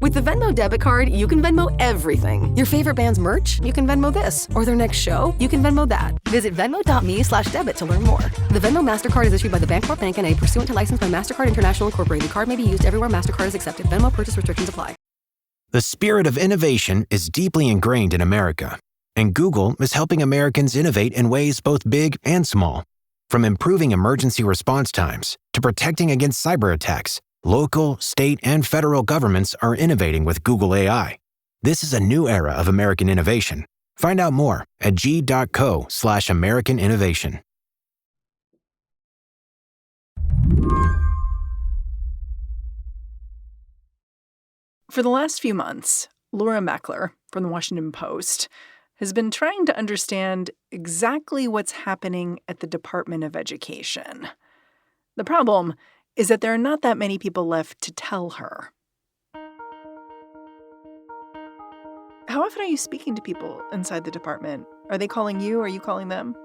With the Venmo debit card, you can Venmo everything. Your favorite band's merch? You can Venmo this. Or their next show? You can Venmo that. Visit Venmo.me/debit to learn more. The Venmo MasterCard is issued by the Bancorp Bank N.A. pursuant to license by MasterCard International Incorporated. Card may be used everywhere MasterCard is accepted. Venmo purchase restrictions apply. The spirit of innovation is deeply ingrained in America, and Google is helping Americans innovate in ways both big and small. From improving emergency response times to protecting against cyber attacks, local, state, and federal governments are innovating with Google AI. This is a new era of American innovation. Find out more at g.co/American innovation. For the last few months, Laura Meckler from the Washington Post has been trying to understand exactly what's happening at the Department of Education. The problem is that there are not that many people left to tell her. How often are you speaking to people inside the department? Are they calling you? Are you calling them?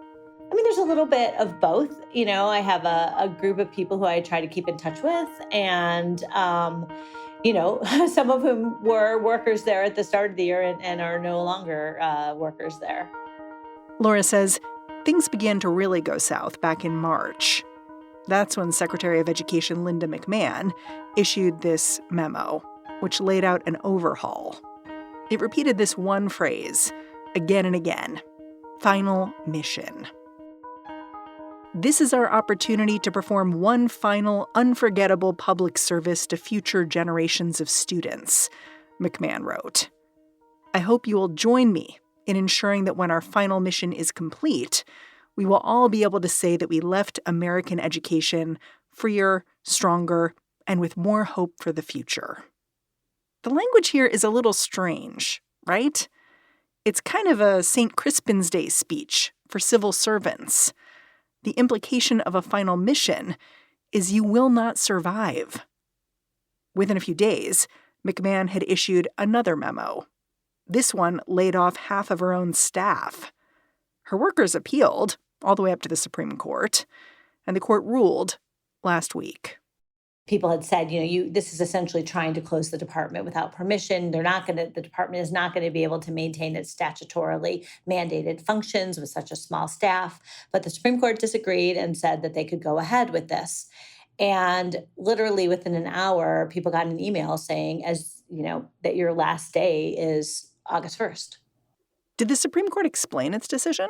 I mean, there's a little bit of both. You know, I have a group of people who I try to keep in touch with, and some of whom were workers there at the start of the year and are no longer workers there. Laura says things began to really go south back in March. That's when Secretary of Education Linda McMahon issued this memo, which laid out an overhaul. It repeated this one phrase again and again: final mission. This is our opportunity to perform one final, unforgettable public service to future generations of students, McMahon wrote. I hope you will join me in ensuring that when our final mission is complete, we will all be able to say that we left American education freer, stronger, and with more hope for the future. The language here is a little strange, right? It's kind of a St. Crispin's Day speech for civil servants. The implication of a final mission is you will not survive. Within a few days, McMahon had issued another memo. This one laid off half of her own staff. Her workers appealed all the way up to the Supreme Court, and the court ruled last week. People had said, this is essentially trying to close the department without permission. The department is not going to be able to maintain its statutorily mandated functions with such a small staff. But the Supreme Court disagreed and said that they could go ahead with this. And literally within an hour, people got an email saying, that your last day is August 1st. Did the Supreme Court explain its decision?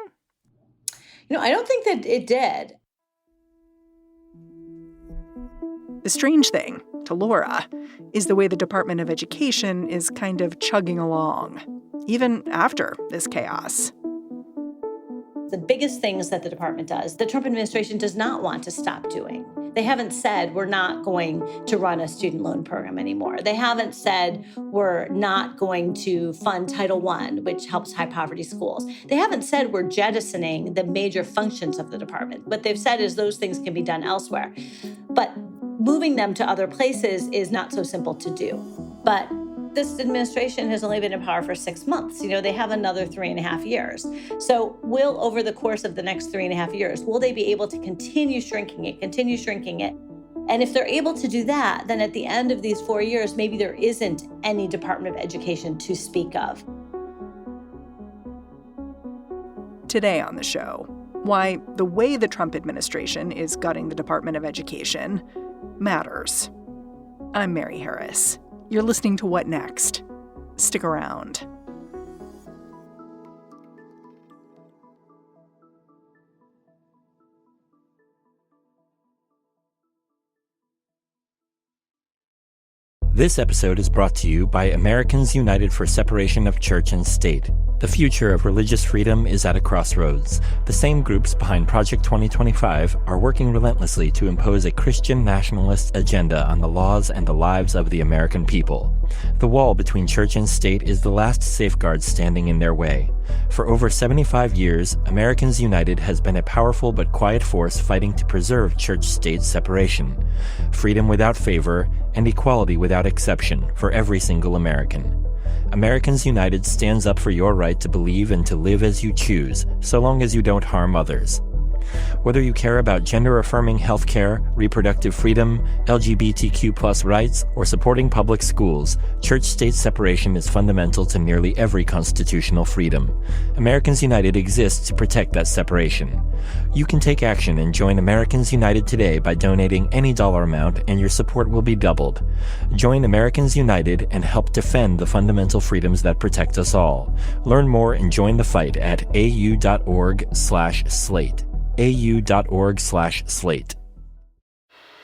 I don't think that it did. The strange thing, to Laura, is the way the Department of Education is kind of chugging along, even after this chaos. The biggest things that the department does, the Trump administration does not want to stop doing. They haven't said we're not going to run a student loan program anymore. They haven't said we're not going to fund Title I, which helps high poverty schools. They haven't said we're jettisoning the major functions of the department. What they've said is those things can be done elsewhere. But moving them to other places is not so simple to do. But this administration has only been in power for 6 months. They have another 3.5 years. So over the course of the next 3.5 years, will they be able to continue shrinking it? And if they're able to do that, then at the end of these 4 years, maybe there isn't any Department of Education to speak of. Today on the show, why the way the Trump administration is gutting the Department of Education matters. I'm Mary Harris. You're listening to What Next? Stick around. This episode is brought to you by Americans United for Separation of Church and State. The future of religious freedom is at a crossroads. The same groups behind Project 2025 are working relentlessly to impose a Christian nationalist agenda on the laws and the lives of the American people. The wall between church and state is the last safeguard standing in their way. For over 75 years, Americans United has been a powerful but quiet force fighting to preserve church-state separation, freedom without favor, and equality without exception for every single American. Americans United stands up for your right to believe and to live as you choose, so long as you don't harm others. Whether you care about gender-affirming healthcare, reproductive freedom, LGBTQ+ rights, or supporting public schools, church-state separation is fundamental to nearly every constitutional freedom. Americans United exists to protect that separation. You can take action and join Americans United today by donating any dollar amount, and your support will be doubled. Join Americans United and help defend the fundamental freedoms that protect us all. Learn more and join the fight at au.org/slate. au.org/slate.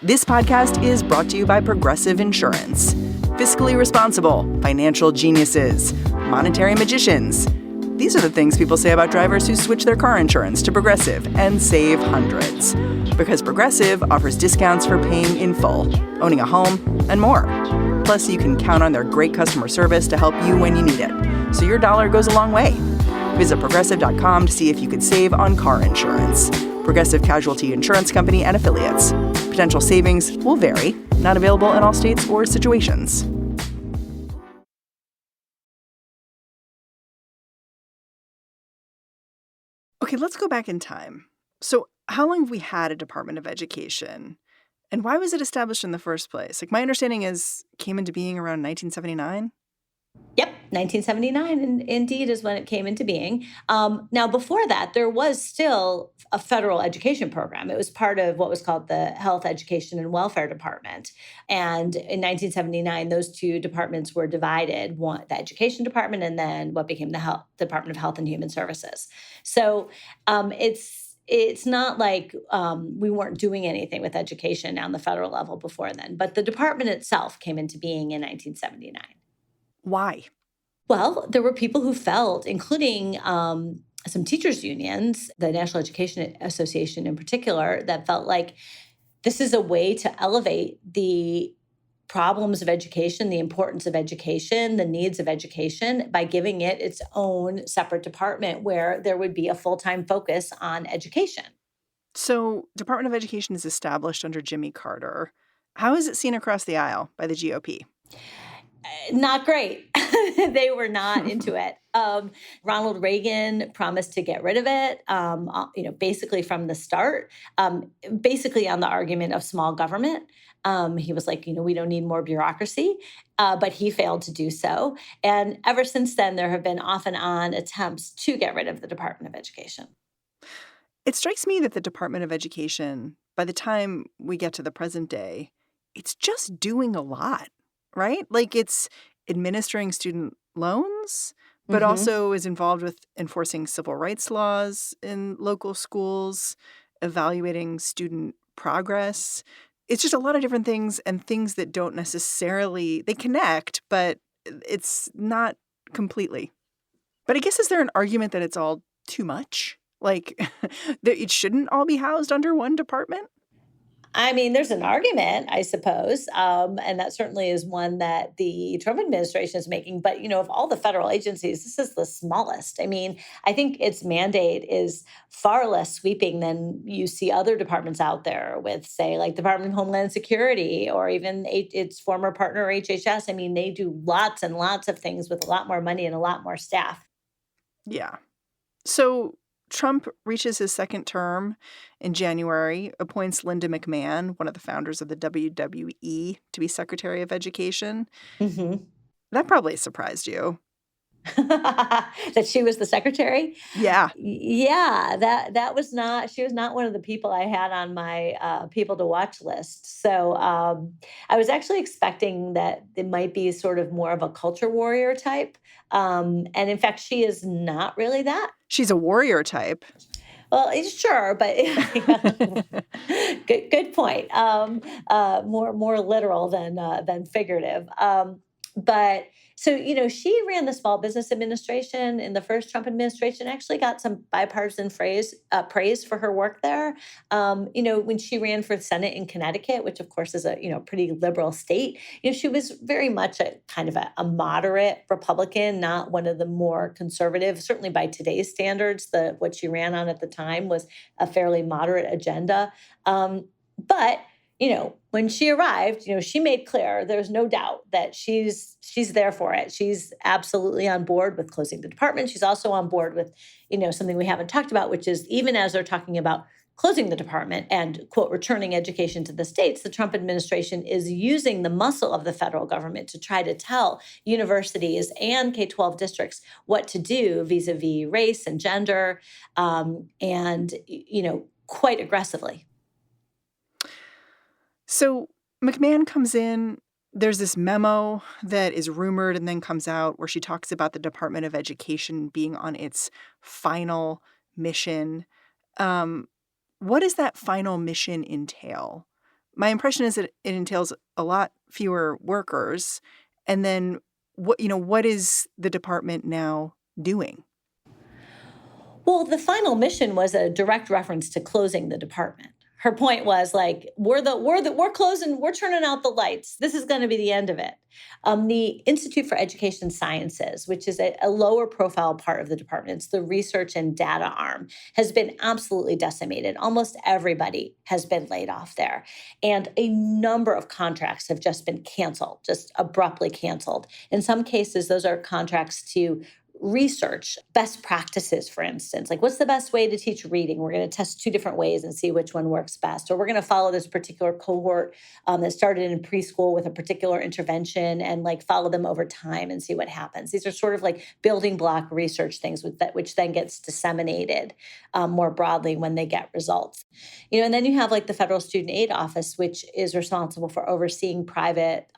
This podcast is brought to you by Progressive Insurance. Fiscally responsible, financial geniuses, monetary magicians. These are the things people say about drivers who switch their car insurance to Progressive and save hundreds. Because Progressive offers discounts for paying in full, owning a home, and more. Plus, you can count on their great customer service to help you when you need it. So your dollar goes a long way. Visit Progressive.com to see if you could save on car insurance. Progressive Casualty Insurance Company and Affiliates. Potential savings will vary. Not available in all states or situations. Okay, let's go back in time. So how long have we had a Department of Education? And why was it established in the first place? Like, my understanding is it came into being around 1979. Yep, 1979 indeed is when it came into being. Now, before that, there was still a federal education program. It was part of what was called the Health, Education, and Welfare Department. And in 1979, those two departments were divided, one, the Education Department, and then what became the Department of Health and Human Services. So it's not like we weren't doing anything with education on the federal level before then, but the department itself came into being in 1979. Why? Well, there were people who felt, including some teachers' unions, the National Education Association in particular, that felt like this is a way to elevate the problems of education, the importance of education, the needs of education by giving it its own separate department where there would be a full-time focus on education. So, Department of Education is established under Jimmy Carter. How is it seen across the aisle by the GOP? Not great. They were not into it. Ronald Reagan promised to get rid of it, basically from the start, basically on the argument of small government. He was like, we don't need more bureaucracy, but he failed to do so. And ever since then, there have been off and on attempts to get rid of the Department of Education. It strikes me that the Department of Education, by the time we get to the present day, it's just doing a lot, right? Like, it's administering student loans, but also is involved with enforcing civil rights laws in local schools, evaluating student progress. It's just a lot of different things and things that don't necessarily, they connect, but it's not completely. But I guess, is there an argument that it's all too much? Like, that it shouldn't all be housed under one department? I mean, there's an argument, I suppose, and that certainly is one that the Trump administration is making. But, of all the federal agencies, this is the smallest. I mean, I think its mandate is far less sweeping than you see other departments out there with, say, like Department of Homeland Security or even its former partner, HHS. I mean, they do lots and lots of things with a lot more money and a lot more staff. Yeah. So Trump reaches his second term in January, appoints Linda McMahon, one of the founders of the WWE, to be Secretary of Education. That probably surprised you. That she was the secretary? Yeah. Yeah, that was not, she was not one of the people I had on my people to watch list. So I was actually expecting that it might be sort of more of a culture warrior type. And in fact, she is not really that. She's a warrior type. Well, sure, but good point. More literal than figurative. But so, she ran the Small Business Administration in the first Trump administration, actually got some bipartisan praise for her work there. When she ran for Senate in Connecticut, which of course is a, pretty liberal state, she was very much a kind of a moderate Republican, not one of the more conservative, certainly by today's standards. What she ran on at the time was a fairly moderate agenda. But when she arrived, she made clear there's no doubt that she's there for it. She's absolutely on board with closing the department. She's also on board with, something we haven't talked about, which is even as they're talking about closing the department and, quote, returning education to the states, the Trump administration is using the muscle of the federal government to try to tell universities and K-12 districts what to do vis-a-vis race and gender, and, quite aggressively. So McMahon comes in. There's this memo that is rumored and then comes out where she talks about the Department of Education being on its final mission. What does that final mission entail? My impression is that it entails a lot fewer workers. And then what is the department now doing? Well, the final mission was a direct reference to closing the department. Her point was like, we're closing, we're turning out the lights. This is going to be the end of it. The Institute for Education Sciences, which is a lower profile part of the department, it's the research and data arm, has been absolutely decimated. Almost everybody has been laid off there. And a number of contracts have just been canceled, just abruptly canceled. In some cases, those are contracts to research best practices, for instance, like what's the best way to teach reading? We're going to test 2 different ways and see which one works best. Or we're going to follow this particular cohort that started in preschool with a particular intervention and like follow them over time and see what happens. These are sort of like building block research things which then gets disseminated more broadly when they get results. And then you have like the Federal Student Aid Office, which is responsible for overseeing private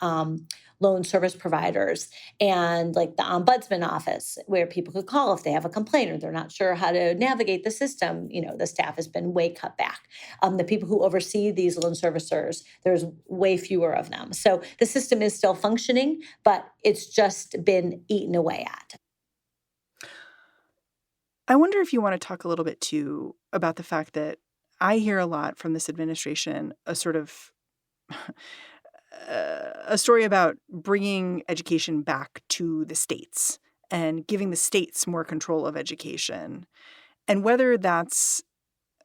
loan service providers, and like the Ombudsman office, where people could call if they have a complaint or they're not sure how to navigate the system. The staff has been way cut back. The people who oversee these loan servicers, there's way fewer of them. So the system is still functioning, but it's just been eaten away at. I wonder if you want to talk a little bit too about the fact that I hear a lot from this administration, a sort of a story about bringing education back to the states and giving the states more control of education, and whether that's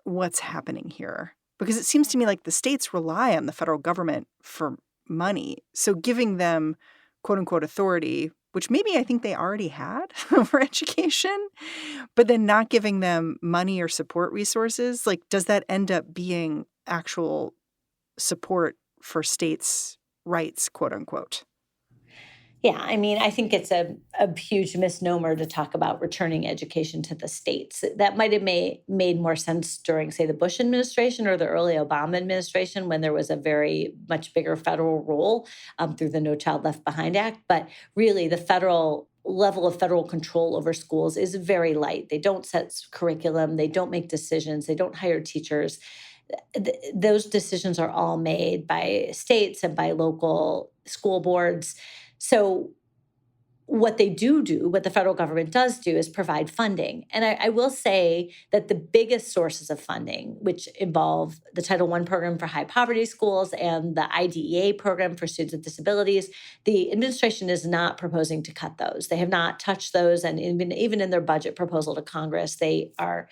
what's happening here. Because it seems to me like the states rely on the federal government for money. So giving them, quote unquote, authority, which maybe I think they already had over education, but then not giving them money or support resources, like does that end up being actual support for states' rights, quote unquote? Yeah, I think it's a huge misnomer to talk about returning education to the states. That might have made more sense during, say, the Bush administration or the early Obama administration, when there was a very much bigger federal role through the No Child Left Behind Act. But really, the federal level of federal control over schools is very light. They don't set curriculum. They don't make decisions. They don't hire teachers. Those decisions are all made by states and by local school boards. So what they what the federal government does do is provide funding. And I will say that the biggest sources of funding, which involve the Title I program for high poverty schools and the IDEA program for students with disabilities, the administration is not proposing to cut those. They have not touched those. And even in their budget proposal to Congress, they are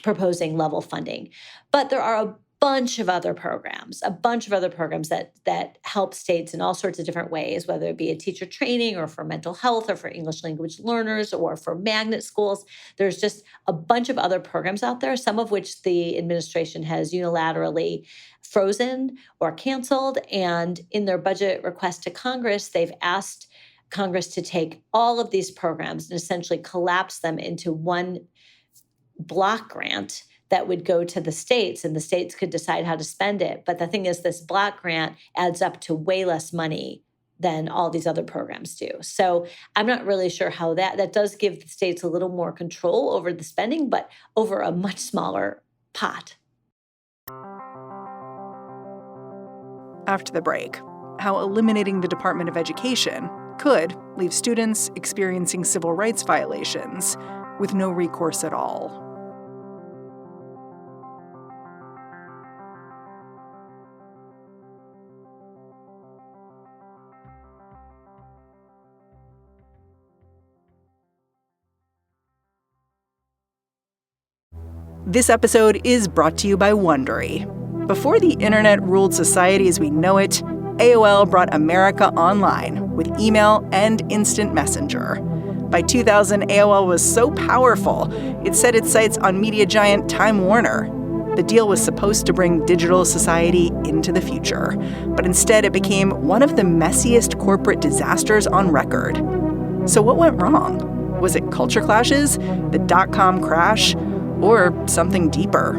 proposing level funding. But there are a bunch of other programs that help states in all sorts of different ways, whether it be a teacher training or for mental health or for English language learners or for magnet schools. There's just a bunch of other programs out there, some of which the administration has unilaterally frozen or canceled. And in their budget request to Congress, they've asked Congress to take all of these programs and essentially collapse them into one block grant that would go to the states, and the states could decide how to spend it. But the thing is, this block grant adds up to way less money than all these other programs do. So I'm not really sure how that does give the states a little more control over the spending, but over a much smaller pot. After the break, how eliminating the Department of Education could leave students experiencing civil rights violations with no recourse at all. This episode is brought to you by Wondery. Before the internet ruled society as we know it, AOL brought America online with email and instant messenger. By 2000, AOL was so powerful, it set its sights on media giant Time Warner. The deal was supposed to bring digital society into the future, but instead it became one of the messiest corporate disasters on record. So what went wrong? Was it culture clashes, the dot-com crash, or something deeper?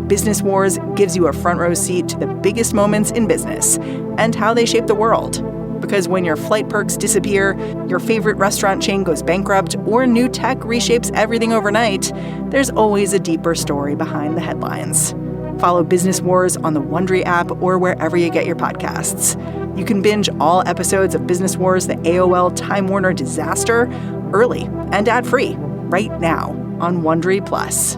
Business Wars gives you a front row seat to the biggest moments in business and how they shape the world. Because when your flight perks disappear, your favorite restaurant chain goes bankrupt, or new tech reshapes everything overnight, there's always a deeper story behind the headlines. Follow Business Wars on the Wondery app or wherever you get your podcasts. You can binge all episodes of Business Wars, the AOL Time Warner disaster, early and ad-free right now on Wondery Plus.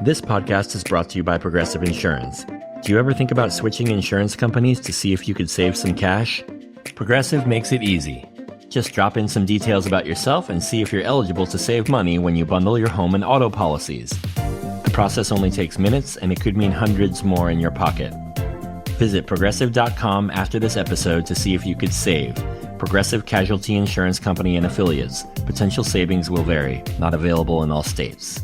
This podcast is brought to you by Progressive Insurance. Do you ever think about switching insurance companies to see if you could save some cash? Progressive makes it easy. Just drop in some details about yourself and see if you're eligible to save money when you bundle your home and auto policies. The process only takes minutes, and it could mean hundreds more in your pocket. Visit Progressive.com after this episode to see if you could save. Progressive Casualty Insurance Company and Affiliates. Potential savings will vary. Not available in all states.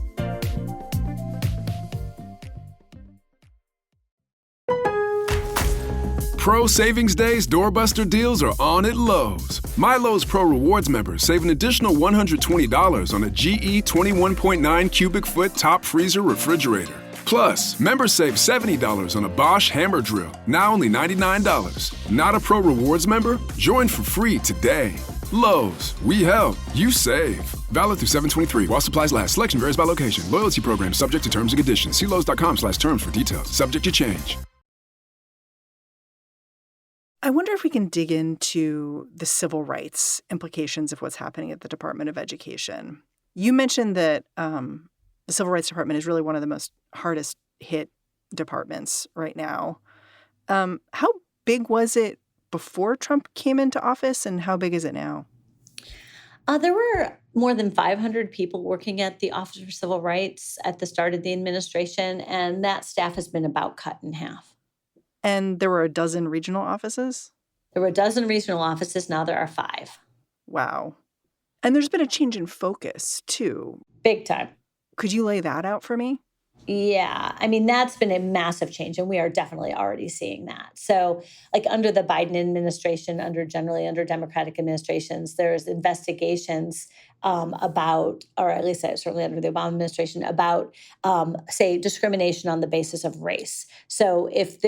Pro Savings Day's doorbuster deals are on at Lowe's. My Lowe's Pro Rewards members save an additional $120 on a GE 21.9 cubic foot top freezer refrigerator. Plus, members save $70 on a Bosch hammer drill, now only $99. Not a Pro Rewards member? Join for free today. Lowe's, we help, you save. Valid through 7/23 while supplies last. Selection varies by location. Loyalty program subject to terms and conditions. See Lowe's.com/terms for details. Subject to change. I wonder if we can dig into the civil rights implications of what's happening at the Department of Education. You mentioned that the Civil Rights Department is really one of the most hardest hit departments right now. How big was it before Trump came into office, and how big is it now? There were more than 500 people working at the Office for Civil Rights at the start of the administration, and that staff has been about cut in half. And there were a dozen regional offices? There were a dozen regional offices. Now there are 5. Wow. And there's been a change in focus, too. Big time. Could you lay that out for me? Yeah. I mean, that's been a massive change, and we are definitely already seeing that. So, like under the Biden administration, generally under Democratic administrations, there's investigations about, or at least certainly under the Obama administration, about, say, discrimination on the basis of race. So if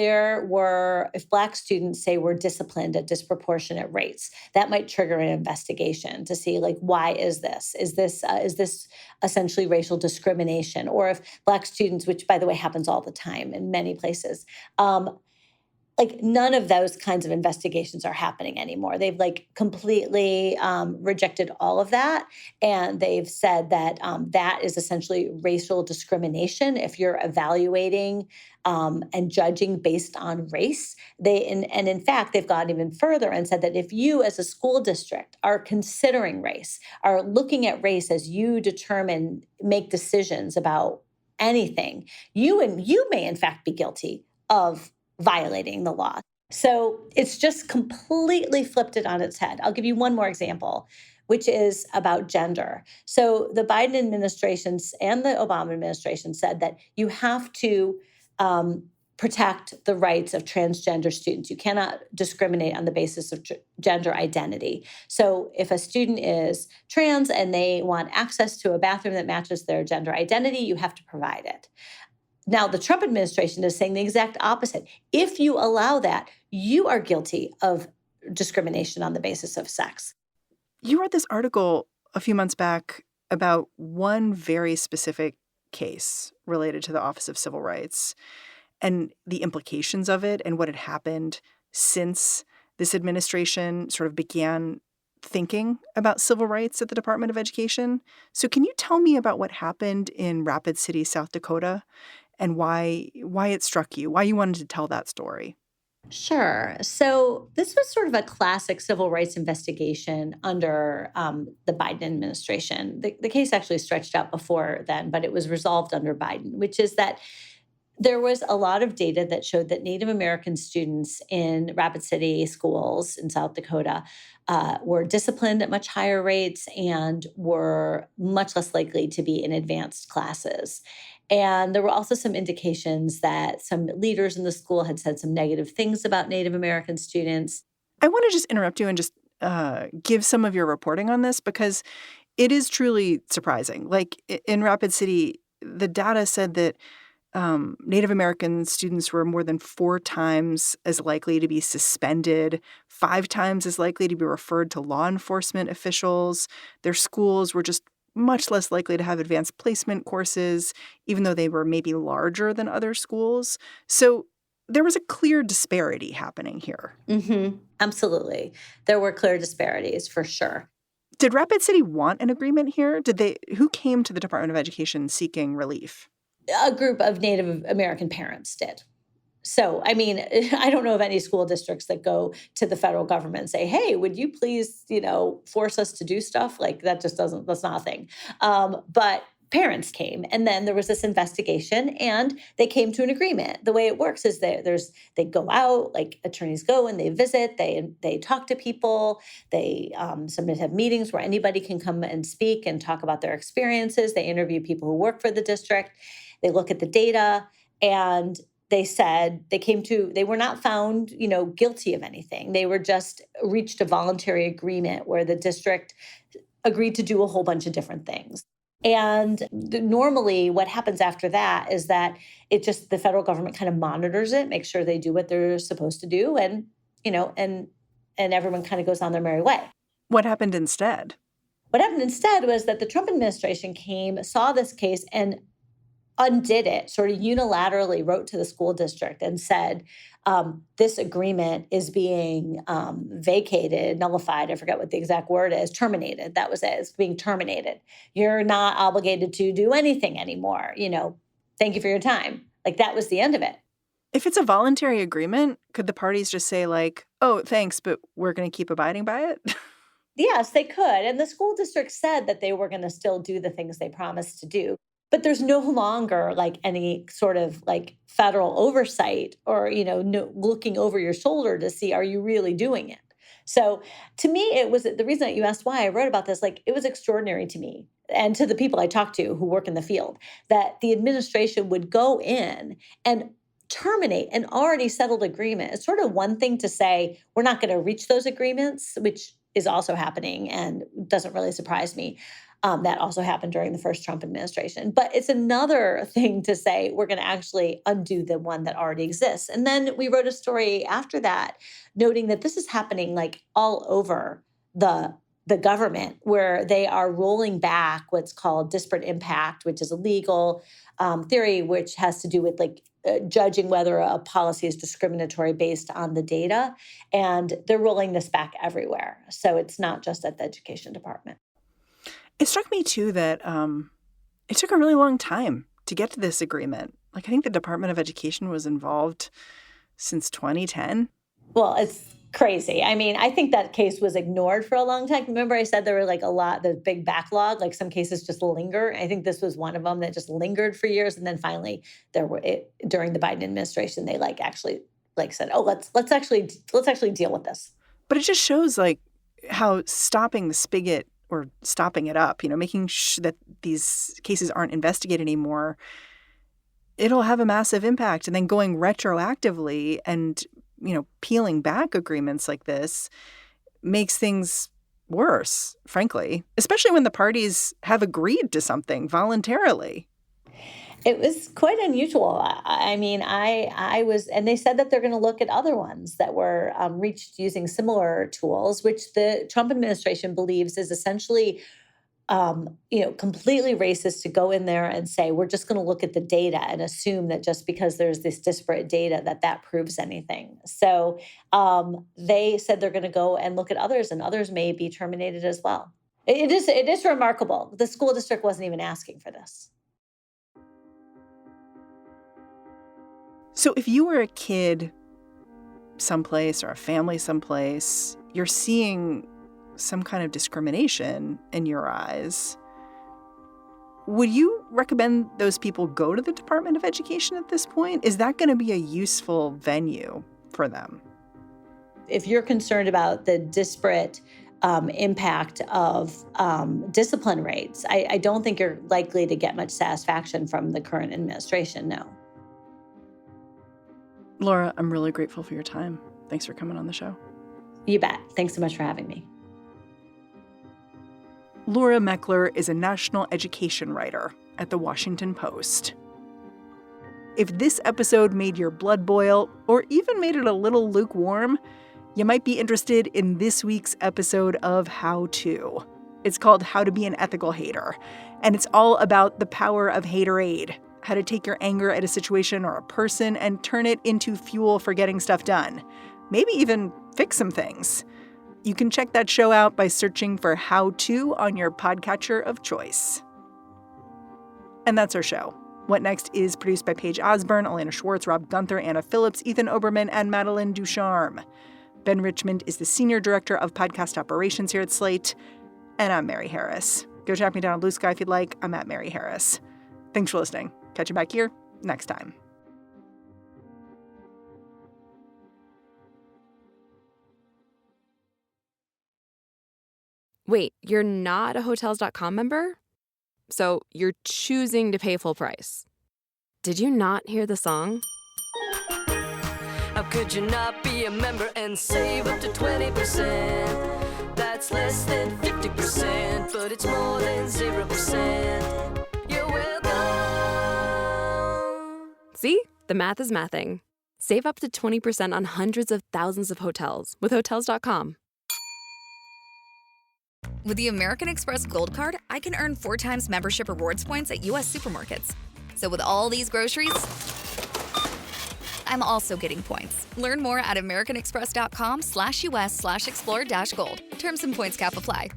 Black students, say, were disciplined at disproportionate rates, that might trigger an investigation to see, like, why is this? Is this essentially racial discrimination? Or if Black students, which, by the way, happens all the time in many places, none of those kinds of investigations are happening anymore. They've completely rejected all of that. And they've said that that is essentially racial discrimination if you're evaluating and judging based on race. And in fact, they've gone even further and said that if you as a school district are considering race, are looking at race as you make decisions about anything, you may in fact be guilty of violating the law. So it's just completely flipped it on its head. I'll give you one more example, which is about gender. So the Biden administrations and the Obama administration said that you have to protect the rights of transgender students. You cannot discriminate on the basis of gender identity. So if a student is trans and they want access to a bathroom that matches their gender identity, you have to provide it. Now, the Trump administration is saying the exact opposite. If you allow that, you are guilty of discrimination on the basis of sex. You wrote this article a few months back about one very specific case related to the Office of Civil Rights and the implications of it and what had happened since this administration sort of began thinking about civil rights at the Department of Education. So can you tell me about what happened in Rapid City, South Dakota, and why it struck you, why you wanted to tell that story? Sure. So this was sort of a classic civil rights investigation under the Biden administration. The case actually stretched out before then, but it was resolved under Biden, which is that There was a lot of data that showed that Native American students in Rapid City schools in South Dakota were disciplined at much higher rates and were much less likely to be in advanced classes. And there were also some indications that some leaders in the school had said some negative things about Native American students. I want to just interrupt you and just give some of your reporting on this because it is truly surprising. Like in Rapid City, the data said that Native American students were more than 4 times as likely to be suspended, 5 times as likely to be referred to law enforcement officials. Their schools were just much less likely to have advanced placement courses, even though they were maybe larger than other schools. So there was a clear disparity happening here. Mm-hmm. Absolutely. There were clear disparities for sure. Did Rapid City want an agreement here? Who came to the Department of Education seeking relief? A group of Native American parents did. So, I mean, I don't know of any school districts that go to the federal government and say, hey, would you please, force us to do stuff? Like that's not a thing. But parents came, and then there was this investigation, and they came to an agreement. The way it works is they go out, like attorneys go and they visit, they talk to people, they sometimes have meetings where anybody can come and speak and talk about their experiences. They interview people who work for the district. They look at the data, and they said they were not found, guilty of anything. They were just reached a voluntary agreement where the district agreed to do a whole bunch of different things. And normally what happens after that is that the federal government kind of monitors it, makes sure they do what they're supposed to do. And, and everyone kind of goes on their merry way. What happened instead? What happened instead was that the Trump administration saw this case and undid it, sort of unilaterally wrote to the school district and said, this agreement is being vacated, nullified. I forget what the exact word is, terminated. That was it. It's being terminated. You're not obligated to do anything anymore. Thank you for your time. Like that was the end of it. If it's a voluntary agreement, could the parties just say like, oh, thanks, but we're going to keep abiding by it? Yes, they could. And the school district said that they were going to still do the things they promised to do. But there's no longer like any sort of like federal oversight or, looking over your shoulder to see, are you really doing it? So to me, it was the reason that you asked why I wrote about this, like it was extraordinary to me and to the people I talked to who work in the field, that the administration would go in and terminate an already settled agreement. It's sort of one thing to say, we're not going to reach those agreements, which is also happening and doesn't really surprise me. That also happened during the first Trump administration. But it's another thing to say we're going to actually undo the one that already exists. And then we wrote a story after that noting that this is happening like all over the government, where they are rolling back what's called disparate impact, which is a legal theory, which has to do with like judging whether a policy is discriminatory based on the data. And they're rolling this back everywhere. So it's not just at the education department. It struck me, too, that it took a really long time to get to this agreement. Like, I think the Department of Education was involved since 2010. Well, it's crazy. I mean, I think that case was ignored for a long time. Remember I said there were like the big backlog, like some cases just linger. I think this was one of them that just lingered for years. And then finally during the Biden administration, they actually said, oh, let's actually deal with this. But it just shows like how stopping the spigot or stopping it up, making sure that these cases aren't investigated anymore, it'll have a massive impact. And then going retroactively and, peeling back agreements like this makes things worse, frankly, especially when the parties have agreed to something voluntarily. It was quite unusual. I mean, I was, and they said that they're going to look at other ones that were reached using similar tools, which the Trump administration believes is essentially, completely racist to go in there and say, we're just going to look at the data and assume that just because there's this disparate data that proves anything. So they said they're going to go and look at others, and others may be terminated as well. It is remarkable. The school district wasn't even asking for this. So if you were a kid someplace or a family someplace, you're seeing some kind of discrimination in your eyes. Would you recommend those people go to the Department of Education at this point? Is that going to be a useful venue for them? If you're concerned about the disparate impact of discipline rates, I don't think you're likely to get much satisfaction from the current administration, no. Laura, I'm really grateful for your time. Thanks for coming on the show. You bet. Thanks so much for having me. Laura Meckler is a national education writer at The Washington Post. If this episode made your blood boil or even made it a little lukewarm, you might be interested in this week's episode of How To. It's called How to Be an Ethical Hater, and it's all about the power of haterade, how to take your anger at a situation or a person and turn it into fuel for getting stuff done. Maybe even fix some things. You can check that show out by searching for How To on your podcatcher of choice. And that's our show. What Next is produced by Paige Osburn, Elena Schwartz, Rob Gunther, Anna Phillips, Ethan Oberman, and Madeline Ducharme. Ben Richmond is the Senior Director of Podcast Operations here at Slate. And I'm Mary Harris. Go track me down on Blue Sky if you'd like. I'm at Mary Harris. Thanks for listening. Catch you back here next time. Wait, you're not a Hotels.com member? So you're choosing to pay full price. Did you not hear the song? How could you not be a member and save up to 20%? That's less than 50%, but it's more than 0%. You're welcome. See? The math is mathing. Save up to 20% on hundreds of thousands of hotels with Hotels.com. With the American Express Gold Card, I can earn 4 times membership rewards points at U.S. supermarkets. So with all these groceries, I'm also getting points. Learn more at americanexpress.com/US/explore-gold. Terms and points cap apply.